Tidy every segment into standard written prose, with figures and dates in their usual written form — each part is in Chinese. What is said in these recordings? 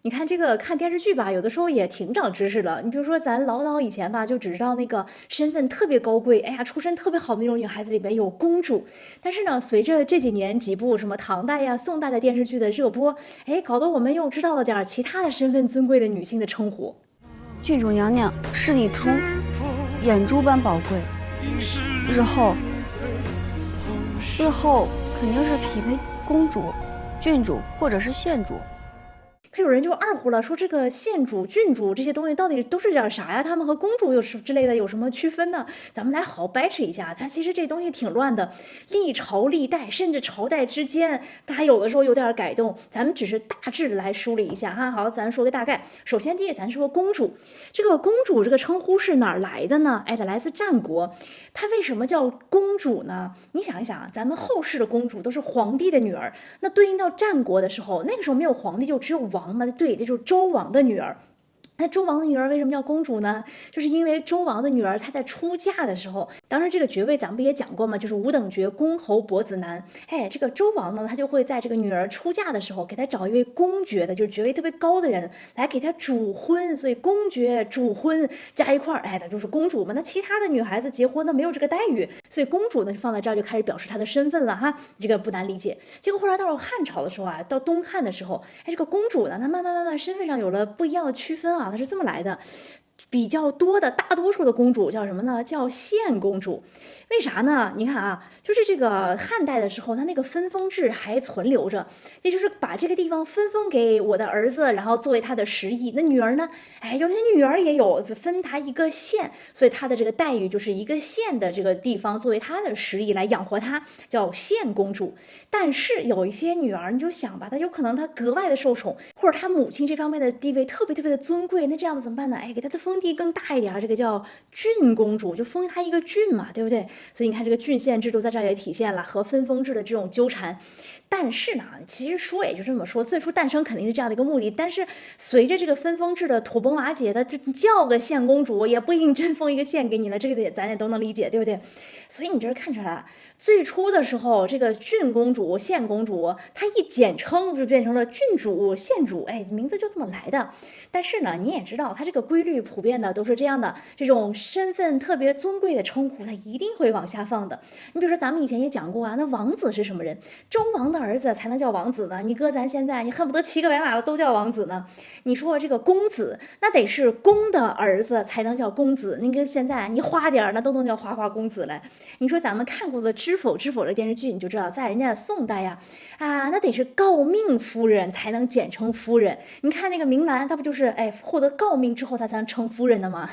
你看这个看电视剧吧，有的时候也挺长知识的。你比如说咱老早以前吧，就只知道那个身份特别高贵，哎呀，出身特别好的那种女孩子里边有公主。但是呢，随着这几年几部什么唐代呀、宋代的电视剧的热播，哎，搞得我们又知道了点其他的身份尊贵的女性的称呼。郡主娘娘视力通，眼珠般宝贵，日后肯定是匹配公主、郡主或者是县主。可有人就二乎了，说这个县主、郡主这些东西到底都是点啥呀？他们和公主有什之类的有什么区分呢？咱们来好好掰扯一下。它其实这东西挺乱的，历朝历代甚至朝代之间，它有的时候有点改动。咱们只是大致的来梳理一下哈。好，咱说个大概。首先第一，咱说公主，这个公主这个称呼是哪儿来的呢？哎，它来自战国。它为什么叫公主呢？你想一想啊，咱们后世的公主都是皇帝的女儿，那对应到战国的时候，那个时候没有皇帝，就只有王嘛，对，这就是周王的女儿。那周王的女儿为什么叫公主呢？就是因为周王的女儿她在出嫁的时候，当时这个爵位咱们不也讲过吗？就是五等爵，公侯伯子男。哎，这个周王呢，他就会在这个女儿出嫁的时候，给她找一位公爵的，就是爵位特别高的人来给她主婚，所以公爵主婚加一块儿，哎，那就是公主嘛。那其他的女孩子结婚呢没有这个待遇，所以公主呢就放在这儿就开始表示她的身份了哈，这个不难理解。结果后来到了汉朝的时候啊，到东汉的时候，哎，这个公主呢，她慢慢身份上有了不一样的区分啊。它是这么来的，比较多的大多数的公主叫什么呢？叫献公主。为啥呢？你看啊，就是这个汉代的时候，它那个分封制还存留着，也就是把这个地方分封给我的儿子，然后作为他的食邑。那女儿呢？哎，有些女儿也有分她一个县，所以她的这个待遇就是一个县的这个地方作为她的食邑来养活她，叫献公主。但是有一些女儿，你就想吧，她有可能她格外的受宠，或者她母亲这方面的地位特别的尊贵，那这样子怎么办呢？哎，给她的封地更大一点，这个叫郡公主，就封她一个郡嘛，对不对？所以你看这个郡县制度在这儿也体现了和分封制的这种纠缠。但是呢，其实说也就这么说，最初诞生肯定是这样的一个目的，但是随着这个分封制的土崩瓦解，它叫个县公主也不一定真封一个县给你了，这个咱也都能理解，对不对？所以你这看出来，最初的时候，这个郡公主、县公主，它一简称就变成了郡主、县主，哎，名字就这么来的。但是呢，你也知道，它这个规律普遍的都是这样的，这种身份特别尊贵的称呼，它一定会往下放的。你比如说，咱们以前也讲过啊，那王子是什么人？周王的儿子才能叫王子呢。你搁咱现在，你恨不得骑个白马的都叫王子呢。你说这个公子，那得是公的儿子才能叫公子。你跟现在你花点那都能叫花公子了。你说咱们看过的《知否知否》的电视剧，你就知道，在人家宋代呀，啊，那得是诰命夫人才能简称夫人。你看那个明兰，她不就是哎获得诰命之后，她才能称夫人的吗？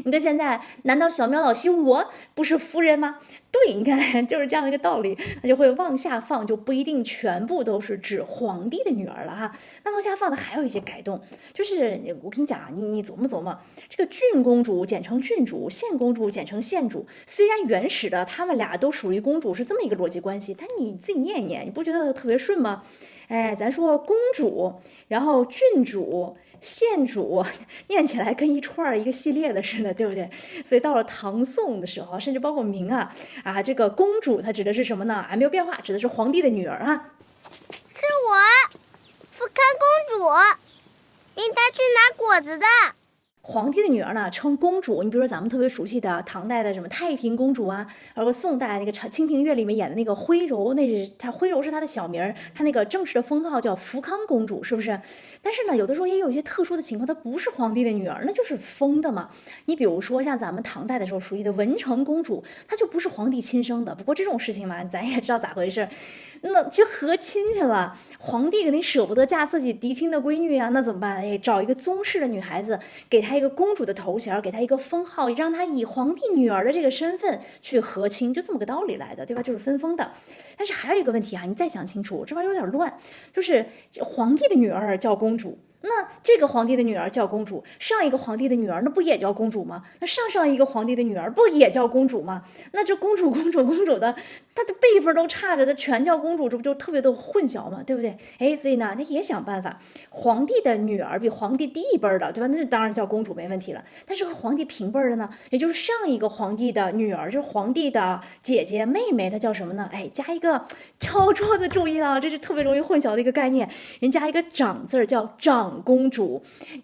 你跟现在，难道小苗老七我不是夫人吗？对，你看就是这样的一个道理，它就会往下放，就不一定全部都是指皇帝的女儿了哈。那往下放的还有一些改动，就是我跟你讲啊，你琢磨琢磨，这个郡公主简称郡主，县公主简称县主。虽然原始的他们俩都属于公主，是这么一个逻辑关系，但你自己念一念，你不觉得特别顺吗？哎，咱说公主，然后郡主、县主，念起来跟一串一个系列的似的，对不对？所以到了唐宋的时候，甚至包括明啊，这个公主它指的是什么呢？还没有变化，指的是皇帝的女儿啊。是我，福康公主，领她去拿果子的。皇帝的女儿呢称公主，你比如说咱们特别熟悉的唐代的什么太平公主啊，包括宋代那个《清平乐》里面演的那个徽柔，那是她徽柔是她的小名，她那个正式的封号叫福康公主，是不是？但是呢，有的时候也有一些特殊的情况，她不是皇帝的女儿，那就是封的嘛。你比如说像咱们唐代的时候熟悉的文成公主，她就不是皇帝亲生的。不过这种事情嘛，咱也知道咋回事，那就和亲去了。皇帝肯定舍不得嫁自己嫡亲的闺女啊，那怎么办？哎，找一个宗室的女孩子，给她一个公主的头衔，给她一个封号，让她以皇帝女儿的这个身份去和亲，就这么个道理来的，对吧？就是分封的。但是还有一个问题啊，你再想清楚，这玩意儿有点乱，就是皇帝的女儿叫公主。那这个皇帝的女儿叫公主，上一个皇帝的女儿那不也叫公主吗？那上上一个皇帝的女儿不也叫公主吗？那这公主的她的辈分都差着，她全叫公主，这不就特别的混淆嘛，对不对？哎，所以呢，他也想办法，皇帝的女儿比皇帝低一辈的，对吧？那当然叫公主没问题了。但是和皇帝平辈的呢，也就是上一个皇帝的女儿，就是皇帝的姐姐妹妹，她叫什么呢？哎，加一个敲桌子，注意了，这是特别容易混淆的一个概念，人加一个长字叫长公主。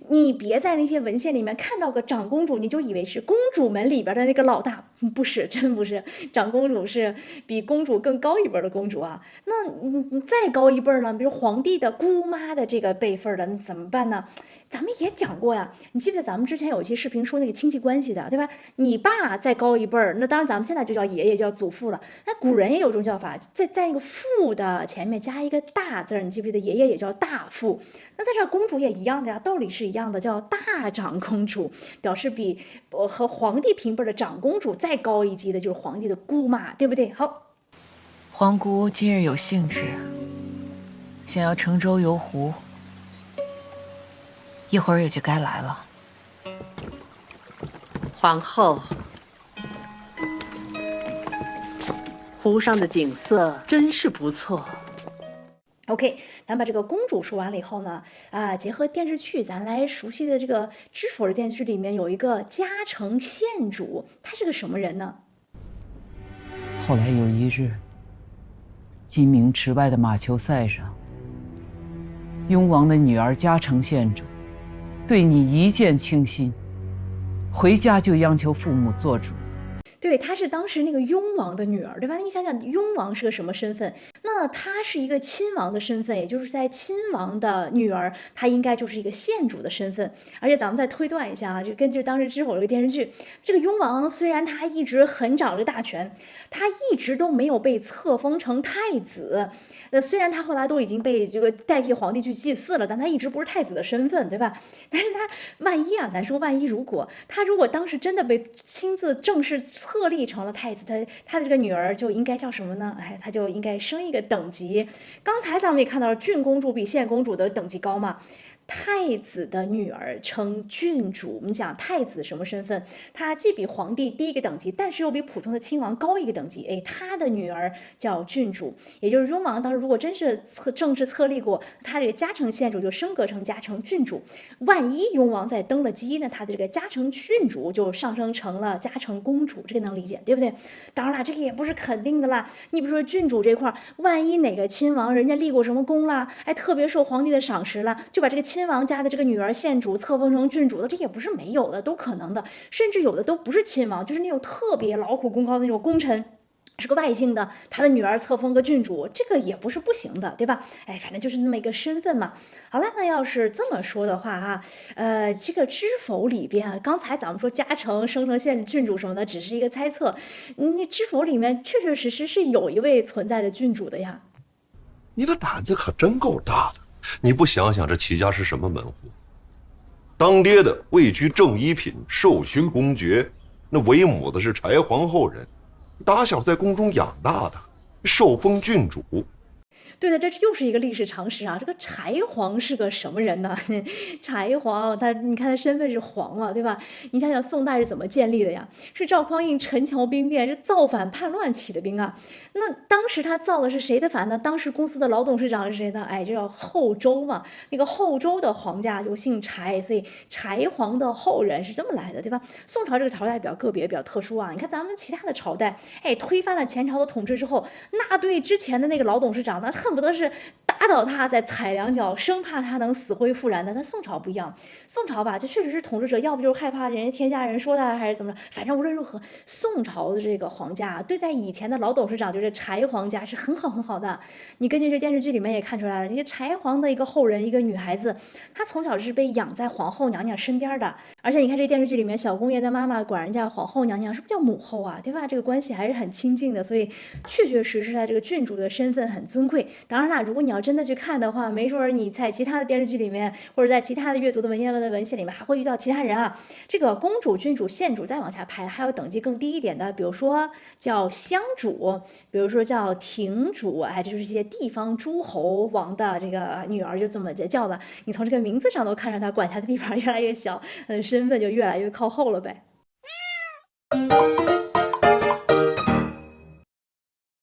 你别在那些文献里面看到个长公主，你就以为是公主们里边的那个老大，不是，真不是。长公主是比公主更高一辈的公主啊。那再高一辈呢，比如皇帝的姑妈的这个辈分的，那怎么办呢？咱们也讲过呀，你记不记得咱们之前有一期视频说那个亲戚关系的，对吧？你爸再高一辈儿，那当然咱们现在就叫爷爷，叫祖父了。那古人也有一种叫法，在一个父的前面加一个大字，你记不记得爷爷也叫大父？那在这儿公主也一样的呀，道理是一样的，叫大长公主，表示比和皇帝平辈的长公主再高一级的就是皇帝的姑妈，对不对？好，皇姑今日有兴致，想要乘舟游湖，一会儿也就该来了。皇后，湖上的景色真是不错。OK， 咱把这个公主说完了以后呢，结合电视剧，咱来熟悉的这个《知否》的电视剧里面有一个嘉诚县主，他是个什么人呢？后来有一日，金明池外的马球赛上，雍王的女儿嘉诚县主对你一见倾心，回家就央求父母做主。对，她是当时那个雍王的女儿，对吧？你想想，雍王是个什么身份？那她是一个亲王的身份，也就是在亲王的女儿，她应该就是一个县主的身份。而且咱们再推断一下啊，就根据当时《知否》这个电视剧，这个雍王虽然他一直很掌着大权，他一直都没有被册封成太子。虽然他后来都已经被这个代替皇帝去祭祀了，但他一直不是太子的身份，对吧？但是他万一啊，咱说万一如果当时真的被亲自正式册立成了太子，他的这个女儿就应该叫什么呢？哎，他就应该升一个等级。刚才咱们也看到了，郡公主比县公主的等级高嘛。太子的女儿称郡主，我们讲太子什么身份？他既比皇帝低一个等级，但是又比普通的亲王高一个等级。哎，他的女儿叫郡主，也就是雍王当时如果真是正式册立过，他这个嘉诚县主就升格成嘉诚郡主。万一雍王再登了基，那他的这个嘉诚郡主就上升成了嘉诚公主，这个能理解对不对？当然了，这个也不是肯定的啦。你比如说郡主这块，万一哪个亲王人家立过什么功啦，哎，特别受皇帝的赏识了，就把这个亲王家的这个女儿县主册封成郡主的，这也不是没有的，都可能的。甚至有的都不是亲王，就是那种特别劳苦功高的那种功臣，是个外姓的，他的女儿册封个郡主，这个也不是不行的，对吧？哎，反正就是那么一个身份嘛。好了，那要是这么说的话啊，这个知否里边啊，刚才咱们说嘉诚升成县郡主什么的，只是一个猜测。你知否里面确确实实是有一位存在的郡主的呀。你的胆子可真够大的，你不想想这齐家是什么门户？当爹的位居正一品，受勋公爵，那为母的是柴皇后人，打小在宫中养大的，受封郡主。对的，这又是一个历史常识啊！这个柴皇是个什么人呢？柴皇，你看他身份是皇嘛，对吧？你想想宋代是怎么建立的呀？是赵匡胤陈桥兵变，是造反叛乱起的兵啊。那当时他造的是谁的反呢？当时公司的老董事长是谁呢？哎，就叫后周嘛。那个后周的皇家就姓柴，所以柴皇的后人是这么来的，对吧？宋朝这个朝代比较个别，比较特殊啊。你看咱们其他的朝代，哎，推翻了前朝的统治之后，那对之前的那个老董事长，那恨不得是打倒他，再踩两脚，生怕他能死灰复燃的。但宋朝不一样，宋朝吧，就确实是统治者，要不就是害怕人家天下人说他，还是怎么着，反正无论如何，宋朝的这个皇家对待以前的老董事长，就是柴皇家是很好很好的。你根据这电视剧里面也看出来了，人家柴皇的一个后人，一个女孩子，她从小是被养在皇后娘娘身边的。而且你看这电视剧里面，小公爷的妈妈管人家皇后娘娘，是不是叫母后啊？对吧？这个关系还是很亲近的，所以确确实实他这个郡主的身份很尊贵。当然啦，如果你要真的去看的话，没准你在其他的电视剧里面，或者在其他的阅读的文言文的文献里面，还会遇到其他人啊。这个公主、郡主、县主再往下排，还有等级更低一点的，比如说叫乡主，比如说叫亭主，哎，这就是一些地方诸侯王的这个女儿，就这么叫吧。你从这个名字上都看上她管辖的地方越来越小，身份就越来越靠后了呗。